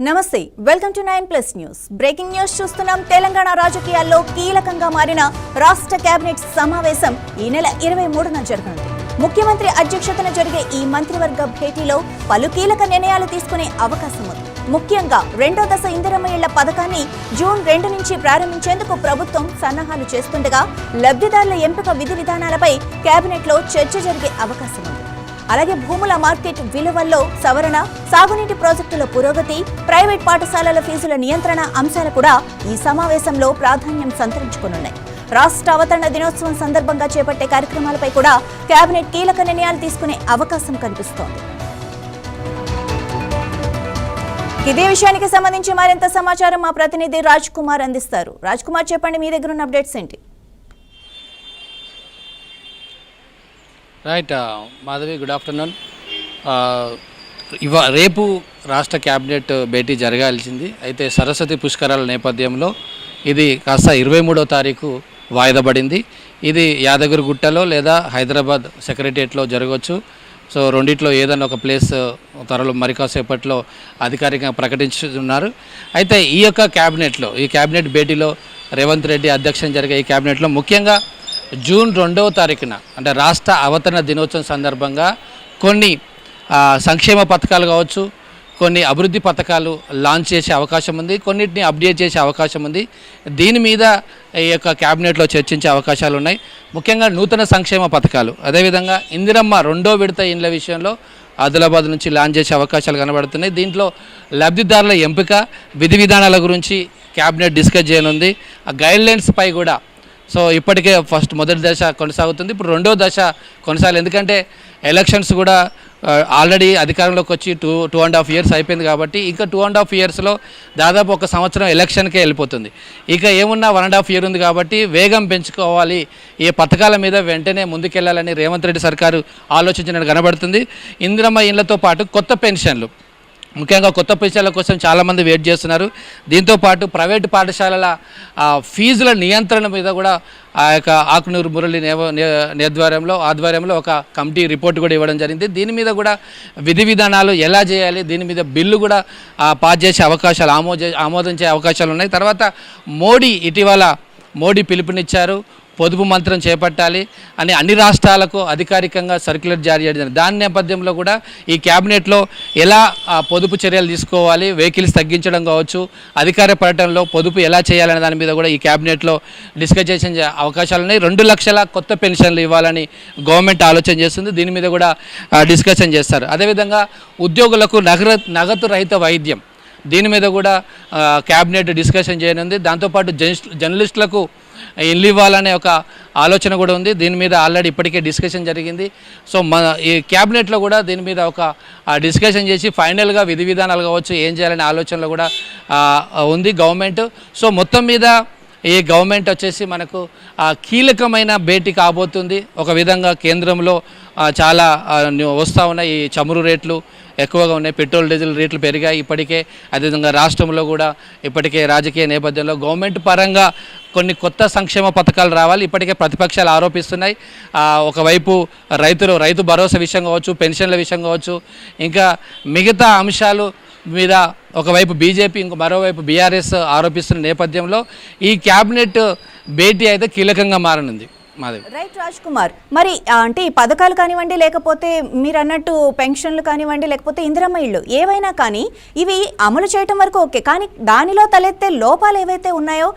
నమస్తే welcome to 9+ news. Breaking news చూస్తున్నాం. తెలంగాణ రాజకీయాల్లో కీలకంగా మారిన రాష్ట్ర కేబినెట్ సమావేశం ఈ నెల 23న జరగనుంది. ముఖ్యమంత్రి అధ్యక్షతన జరిగే ఈ మంత్రివర్గ భేటీలో పలు కీలక నిర్ణయాలు తీసుకునే అవకాశం ఉంది. ముఖ్యంగా రెండో దశ ఇందిరమ్మ ఇళ్ల పథకాన్ని జూన్ 2 నుంచి ప్రారంభించేందుకు ప్రభుత్వం సన్నాహాలు చేస్తుండగా లబ్ధిదారుల ఎంపిక విధి విధానాలపై కేబినెట్ లో చర్చ జరిగే అవకాశం ఉంది. అలాగే భూముల మార్కెట్ విలువల్లో సవరణ, సాగునీటి ప్రాజెక్టుల పురోగతి, ప్రైవేట్ పాఠశాలల ఫీజుల నియంత్రణ అంశాలు కూడా ఈ సమావేశంలో ప్రాధాన్యం సంతరించుకున్నాయి. రాష్ట్ర అవతరణ దినోత్సవం సందర్భంగా చేపట్టే కార్యక్రమాలపై కూడా కేబినెట్ కీలక నిర్ణయాలు తీసుకునే అవకాశం కనిపిస్తోంది. ఇదే విషయానికి సంబంధించి మరింత సమాచారం మా ప్రతినిధి రాజ్ కుమార్ అందిస్తారు. రాజ్ కుమార్, చెప్పండి, మీ దగ్గర ఉన్న అప్డేట్స్ ఏంటి? Right Madhavi, good afternoon. రేపు రాష్ట్ర క్యాబినెట్ భేటీ జరగాల్సింది. అయితే సరస్వతి పుష్కరాల నేపథ్యంలో ఇది కాస్త 23వ తారీఖు వాయిదా పడింది. ఇది యాదగిరిగుట్టలో లేదా హైదరాబాద్ సెక్రటరియట్లో జరగవచ్చు. సో రెండిట్లో ఏదైనా ఒక ప్లేస్ త్వరలో మరికాసేపట్లో అధికారికంగా ప్రకటించుతున్నారు. అయితే ఈ క్యాబినెట్ భేటీలో రేవంత్ రెడ్డి అధ్యక్షతన జరిగే ఈ క్యాబినెట్లో ముఖ్యంగా జూన్ 2వ తారీఖున అంటే రాష్ట్ర అవతరణ దినోత్సవం సందర్భంగా కొన్ని సంక్షేమ పథకాలు కావచ్చు, కొన్ని అభివృద్ధి పథకాలు లాంచ్ చేసే అవకాశం ఉంది, కొన్నిటిని అప్డేట్ చేసే అవకాశం ఉంది. దీని మీద ఈ యొక్క క్యాబినెట్లో చర్చించే అవకాశాలు ఉన్నాయి. ముఖ్యంగా నూతన సంక్షేమ పథకాలు, అదేవిధంగా ఇందిరమ్మ 2వ విడత ఇండ్ల విషయంలో ఆదిలాబాద్ నుంచి లాంచ్ చేసే అవకాశాలు కనబడుతున్నాయి. దీంట్లో లబ్ధిదారుల ఎంపిక విధి విధానాల గురించి క్యాబినెట్ డిస్కస్ చేయనుంది. ఆ గైడ్లైన్స్ పై కూడా సో ఇప్పటికే మొదటి దశ కొనసాగుతుంది. ఇప్పుడు రెండో దశ కొనసాగాలి. ఎందుకంటే ఎలక్షన్స్ కూడా ఆల్రెడీ అధికారంలోకి వచ్చి 2.5 years అయిపోయింది కాబట్టి ఇంకా 2.5 yearsలో దాదాపు 1 సంవత్సరం ఎలక్షన్కే వెళ్ళిపోతుంది. ఇక ఏమున్నా 1.5 year ఉంది కాబట్టి వేగం పెంచుకోవాలి, ఈ పథకాల మీద వెంటనే ముందుకెళ్లాలని రేవంత్ రెడ్డి సర్కారు ఆలోచించినట్టు కనబడుతుంది. ఇందిరమ్మ ఇళ్లతో పాటు కొత్త పెన్షన్లు, ముఖ్యంగా కొత్త పెన్షన్ల కోసం చాలామంది వెయిట్ చేస్తున్నారు. దీంతోపాటు ప్రైవేటు పాఠశాలల ఫీజుల నియంత్రణ మీద కూడా ఆ యొక్క ఆకునూరు మురళి ఆధ్వర్యంలో ఒక కమిటీ రిపోర్ట్ కూడా ఇవ్వడం జరిగింది. దీని మీద కూడా విధి విధానాలు ఎలా చేయాలి, దీని మీద బిల్లు కూడా పాస్ చేసే అవకాశాలు ఆమోదించే అవకాశాలు ఉన్నాయి. తర్వాత ఇటీవల మోడీ పిలుపునిచ్చారు, పొదుపు మంత్రం చేపట్టాలి అని అన్ని రాష్ట్రాలకు అధికారికంగా సర్క్యులర్ జారీ చేయడం. దాని నేపథ్యంలో కూడా ఈ క్యాబినెట్లో ఎలా పొదుపు చర్యలు తీసుకోవాలి, వెహికల్స్ తగ్గించడం కావచ్చు, అధికార పర్యటనలో పొదుపు ఎలా చేయాలనే దాని మీద కూడా ఈ క్యాబినెట్లో డిస్కస్ చేసే అవకాశాలు ఉన్నాయి. 2 లక్షల కొత్త పెన్షన్లు ఇవ్వాలని గవర్నమెంట్ ఆలోచన చేస్తుంది. దీని మీద కూడా డిస్కషన్ చేస్తారు. అదేవిధంగా ఉద్యోగులకు నగదు రహిత వైద్యం, దీని మీద కూడా క్యాబినెట్ డిస్కషన్ చేయనుంది. దాంతోపాటు జర్నలిస్టులకు ఇల్లు ఇవ్వాలనే ఒక ఆలోచన కూడా ఉంది. దీని మీద ఆల్రెడీ ఇప్పటికే డిస్కషన్ జరిగింది. సో ఈ క్యాబినెట్లో కూడా దీని మీద ఒక డిస్కషన్ చేసి ఫైనల్గా విధి విధానాలు కావచ్చు ఏం చేయాలనే ఆలోచనలో కూడా ఉంది గవర్నమెంట్. సో మొత్తం మీద ఈ గవర్నమెంట్ వచ్చేసి మనకు కీలకమైన భేటీ కాబోతుంది. ఒక విధంగా కేంద్రంలో చాలా వస్తూ ఉన్నాయి, ఈ చమురు రేట్లు ఎక్కువగా ఉన్నాయి, పెట్రోల్ డీజిల్ రేట్లు పెరిగాయి ఇప్పటికే. అదేవిధంగా రాష్ట్రంలో కూడా ఇప్పటికే రాజకీయ నేపథ్యంలో గవర్నమెంట్ పరంగా కొన్ని కొత్త సంక్షేమ పథకాలు రావాలి. ఇప్పటికే ప్రతిపక్షాలు ఆరోపిస్తున్నాయి. ఒకవైపు రైతు భరోసా విషయం కావచ్చు, పెన్షన్ల విషయం కావచ్చు, ఇంకా మిగతా అంశాలు మీద ఒకవైపు బీజేపీ, మరోవైపు బీఆర్ఎస్ ఆరోపిస్తున్న నేపథ్యంలో ఈ క్యాబినెట్ భేటీ అయితే కీలకంగా మారనుంది. రైట్ రాజ్ కుమార్, మరి అంటే ఈ పథకాలు కానివ్వండి, లేకపోతే మీరు అన్నట్టు పెన్షన్లు కానివ్వండి, లేకపోతే ఇందిరమ్మ ఇళ్ళు ఏవైనా కానీ ఇవి అమలు చేయటం వరకు ఓకే, కానీ దానిలో తలెత్తే లోపాలు ఏవైతే ఉన్నాయో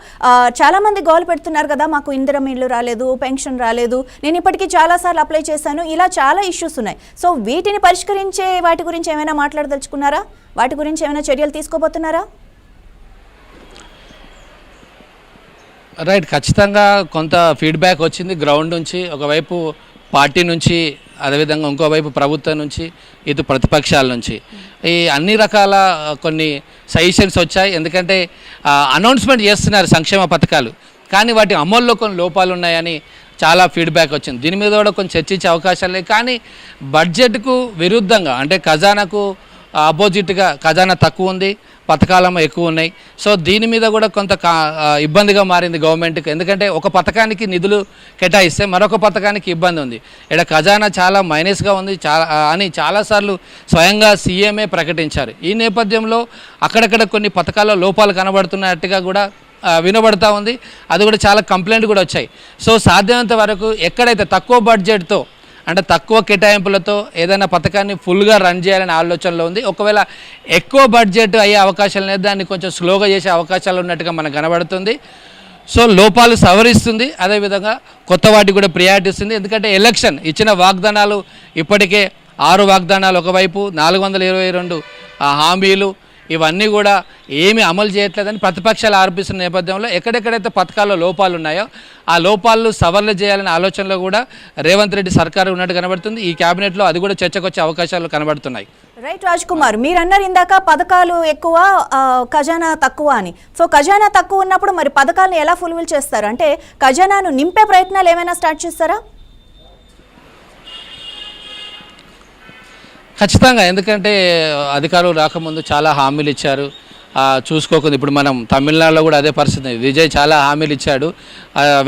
చాలా మంది గోలు పెడుతున్నారు కదా, మాకు ఇందిరమ్మ ఇళ్ళు రాలేదు, పెన్షన్ రాలేదు, నేను ఇప్పటికీ చాలాసార్లు అప్లై చేశాను, ఇలా చాలా ఇష్యూస్ ఉన్నాయి. సో వీటిని పరిష్కరించే వాటి గురించి ఏమైనా మాట్లాడదలుచుకున్నారా? వాటి గురించి ఏమైనా చర్యలు తీసుకోబోతున్నారా? రైట్, ఖచ్చితంగా కొంత ఫీడ్బ్యాక్ వచ్చింది గ్రౌండ్ నుంచి, ఒకవైపు పార్టీ నుంచి, అదేవిధంగా ఇంకోవైపు ప్రభుత్వం నుంచి, ఇటు ప్రతిపక్షాల నుంచి. ఈ అన్ని రకాల కొన్ని సజెషన్స్ వచ్చాయి. ఎందుకంటే అనౌన్స్మెంట్ చేస్తున్నారు సంక్షేమ పథకాలు, కానీ వాటి అమల్లో కొన్ని లోపాలు ఉన్నాయని చాలా ఫీడ్బ్యాక్ వచ్చింది. దీని మీద కూడా కొంచెం చర్చించే అవకాశాలు లేవు. కానీ బడ్జెట్కు విరుద్ధంగా, అంటే ఖజానాకు అపోజిట్గా ఖజానా తక్కువ ఉంది, పథకాలేమో ఎక్కువ ఉన్నాయి. సో దీని మీద కూడా కొంత ఇబ్బందిగా మారింది గవర్నమెంట్కి. ఎందుకంటే ఒక పథకానికి నిధులు కేటాయిస్తే మరొక పథకానికి ఇబ్బంది ఉంది. ఇక్కడ ఖజానా చాలా మైనస్గా ఉంది అని చాలాసార్లు స్వయంగా సీఎంఏ ప్రకటించారు. ఈ నేపథ్యంలో అక్కడక్కడ కొన్ని పథకాల్లో లోపాలు కనబడుతున్నట్టుగా కూడా వినబడతా ఉంది. అది కూడా చాలా కంప్లైంట్ కూడా వచ్చాయి. సో సాధ్యమైనంత వరకు ఎక్కడైతే తక్కువ బడ్జెట్తో అంటే తక్కువ కేటాయింపులతో ఏదైనా పథకాన్ని ఫుల్గా రన్ చేయాలనే ఆలోచనలో ఉంది. ఒకవేళ ఎక్కువ బడ్జెట్ అయ్యే అవకాశాలు లేదు, దాన్ని కొంచెం స్లోగా చేసే అవకాశాలు ఉన్నట్టుగా మనకు కనబడుతుంది. సో లోపాలు సవరిస్తుంది, అదేవిధంగా కొత్త వాటికి కూడా ప్రియారిటీ ఇస్తుంది. ఎందుకంటే ఎలక్షన్ ఇచ్చిన వాగ్దానాలు ఇప్పటికే 6 వాగ్దానాలు, ఒకవైపు 422 హామీలు, ఇవన్నీ కూడా ఏమీ అమలు చేయట్లేదని ప్రతిపక్షాలు ఆరోపిస్తున్న నేపథ్యంలో ఎక్కడెక్కడైతే పథకాల్లో లోపాలు ఉన్నాయో ఆ లోపాలను సవరణ చేయాలనే ఆలోచనలో కూడా రేవంత్ రెడ్డి సర్కారు ఉన్నట్టు కనబడుతుంది. ఈ క్యాబినెట్లో అది కూడా చర్చకు వచ్చే అవకాశాలు కనబడుతున్నాయి. రైట్ రాజ్ కుమార్, మీరు అన్నారు ఇందాక పథకాలు ఎక్కువ ఖజానా తక్కువ అని. సో ఖజానా తక్కువ ఉన్నప్పుడు మరి పథకాలను ఎలా ఫుల్ఫిల్ చేస్తారు? అంటే ఖజానాను నింపే ప్రయత్నాలు ఏమైనా స్టార్ట్ చేస్తారా? ఖచ్చితంగా, ఎందుకంటే అధికారులు రాకముందు చాలా హామీలు ఇచ్చారు, చూసుకోకుండా. ఇప్పుడు మనం తమిళనాడులో కూడా అదే పరిస్థితి. విజయ్ చాలా హామీలు ఇచ్చాడు,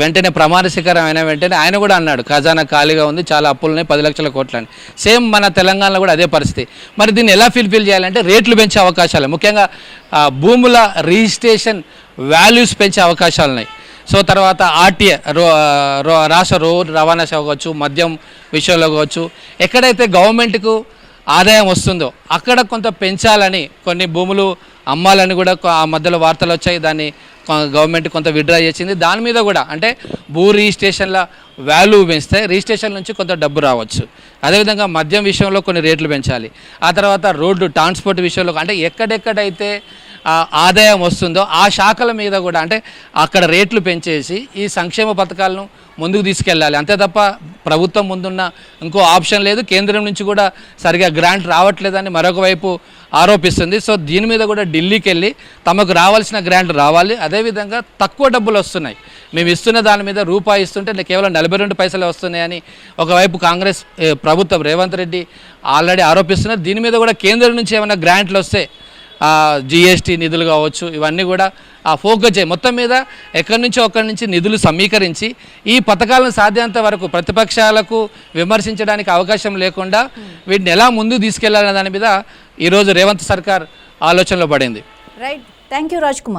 వెంటనే ప్రమాణ శిఖరం అయిన వెంటనే ఆయన కూడా అన్నాడు ఖజానా ఖాళీగా ఉంది, చాలా అప్పులున్నాయి, 10 లక్షల కోట్లు అని. సేమ్ మన తెలంగాణలో కూడా అదే పరిస్థితి. మరి దీన్ని ఎలా ఫుల్ఫిల్ చేయాలంటే రేట్లు పెంచే అవకాశాలు, ముఖ్యంగా భూముల రిజిస్ట్రేషన్ వాల్యూస్ పెంచే అవకాశాలు ఉన్నాయి. సో తర్వాత ఆర్టీఏ రాష్ట్ర రోడ్ రవాణా శాఖ కావచ్చు, మద్యం విషయంలో కావచ్చు, ఎక్కడైతే గవర్నమెంట్కు ఆదాయం వస్తుందో అక్కడ కొంత పెంచాలని, కొన్ని భూములు అమ్మాలని కూడా ఆ మధ్యలో వార్తలు వచ్చాయి. దాన్ని గవర్నమెంట్ కొంత విత్డ్రా చేసింది. దాని మీద కూడా అంటే భూ రిజిస్ట్రేషన్ల వాల్యూ పెంచితే రిజిస్ట్రేషన్ నుంచి కొంత డబ్బు రావచ్చు. అదేవిధంగా మద్యం విషయంలో కొన్ని రేట్లు పెంచాలి. ఆ తర్వాత రోడ్డు ట్రాన్స్పోర్ట్ విషయంలో అంటే ఎక్కడెక్కడైతే ఆదాయం వస్తుందో ఆ శాఖల మీద కూడా అంటే అక్కడ రేట్లు పెంచేసి ఈ సంక్షేమ పథకాలను ముందుకు తీసుకెళ్ళాలి. అంతే తప్ప ప్రభుత్వం ముందున్న ఇంకో ఆప్షన్ లేదు. కేంద్రం నుంచి కూడా సరిగా గ్రాంట్ రావట్లేదని మరొక వైపు ఆరోపిస్తుంది. సో దీని మీద కూడా ఢిల్లీకి వెళ్ళి తమకు రావాల్సిన గ్రాంట్ రావాలి. అదేవిధంగా తక్కువ డబ్బులు వస్తున్నాయి, మేము ఇస్తున్న దాని మీద రూపాయి ఇస్తుంటే కేవలం 42 పైసలు వస్తున్నాయని ఒకవైపు కాంగ్రెస్ ప్రభుత్వం రేవంత్ రెడ్డి ఆల్రెడీ ఆరోపిస్తున్నారు. దీని మీద కూడా కేంద్రం నుంచి ఏమైనా గ్రాంట్లు వస్తే జిఎస్టీ నిధులు కావచ్చు, ఇవన్నీ కూడా ఫోకస్ చేయి. మొత్తం మీద ఎక్కడి నుంచి నిధులు సమీకరించి ఈ పథకాలను సాధ్యంత వరకు ప్రతిపక్షాలకు విమర్శించడానికి అవకాశం లేకుండా వీటిని ఎలా ముందుకు తీసుకెళ్లాలనే దాని మీద ఈరోజు రేవంత్ సర్కార్ ఆలోచనలో పడింది. Right, thank you Raj Kumar.